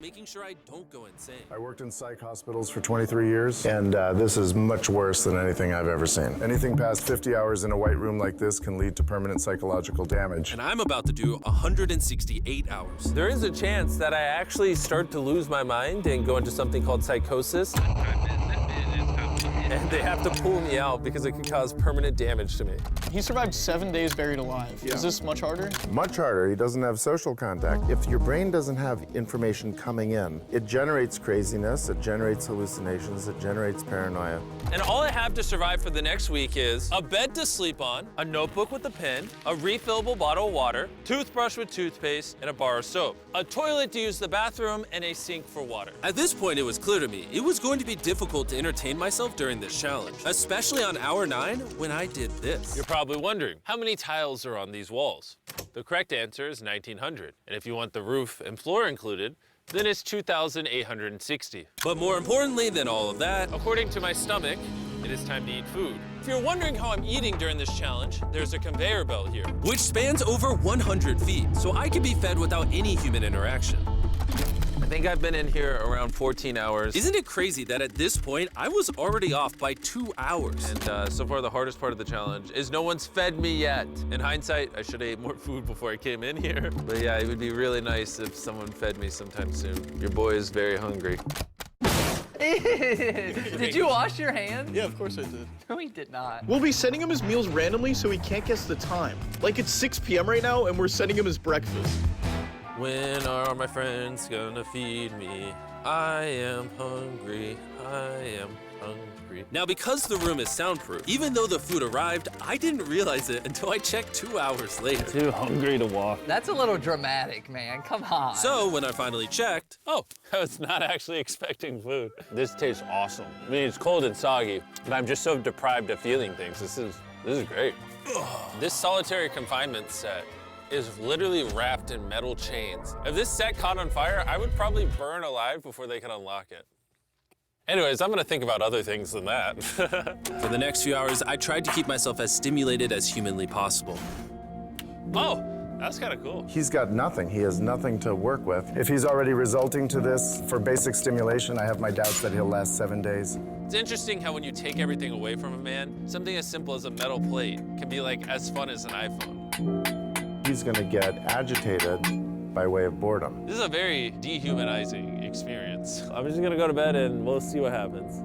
making sure I don't go insane. I worked in psych hospitals for 23 years, and this is much worse than anything I've ever seen. Anything past 50 hours in a white room like this can lead to permanent psychological damage. And I'm about to do 168 hours. There is a chance that I actually start to lose my mind and go into something called psychosis. And they have to pull me out because it can cause permanent damage to me. He survived 7 days buried alive. Yeah. Is this much harder? Much harder. He doesn't have social contact. If your brain doesn't have information coming in, it generates craziness, it generates hallucinations, it generates paranoia. And all I have to survive for the next week is a bed to sleep on, a notebook with a pen, a refillable bottle of water, toothbrush with toothpaste, and a bar of soap, a toilet to use the bathroom, and a sink for water. At this point, it was clear to me it was going to be difficult to entertain myself during this challenge, especially on hour 9 when I did this. You're probably wondering, how many tiles are on these walls? The correct answer is 1,900. And if you want the roof and floor included, then it's 2,860. But more importantly than all of that, According to my stomach, it is time to eat food. If you're wondering how I'm eating during this challenge, there's a conveyor belt here. which spans over 100 feet, so I can be fed without any human interaction. I think I've been in here around 14 hours. Isn't it crazy that at this point, I was already off by 2 hours? And so far, the hardest part of the challenge is no one's fed me yet. In hindsight, I should have ate more food before I came in here. But yeah, it would be really nice if someone fed me sometime soon. Your boy is very hungry. Did you wash your hands? Yeah, of course I did. No, he did not. We'll be sending him his meals randomly so he can't guess the time. Like it's 6 p.m. right now and we're sending him his breakfast. When are my friends gonna feed me? I am hungry, I am hungry. Now, because the room is soundproof, even though the food arrived, I didn't realize it until I checked 2 hours later. Too hungry to walk. That's a little dramatic, man. Come on. So when I finally checked, Oh, I was not actually expecting food. This tastes awesome. I mean, it's cold and soggy, but I'm just so deprived of feeling things. This is great. This solitary confinement set is literally wrapped in metal chains. If this set caught on fire, I would probably burn alive before they could unlock it. Anyways, I'm gonna think about other things than that. for the next few hours, I tried to keep myself as stimulated as humanly possible. Oh, that's kind of cool. He's got nothing. He has nothing to work with. If he's already resulting to this for basic stimulation, I have my doubts that he'll last 7 days. It's interesting how when you take everything away from a man, something as simple as a metal plate can be like as fun as an iPhone. He's gonna get agitated by way of boredom. This is a very dehumanizing experience. I'm just gonna go to bed and we'll see what happens.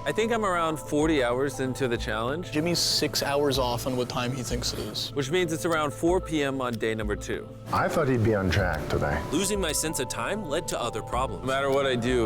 I think I'm around 40 hours into the challenge, Jimmy's 6 hours off on what time he thinks it is. which means it's around 4 p.m. on day number 2. I thought he'd be on track today. Losing my sense of time led to other No problems. matter what I do,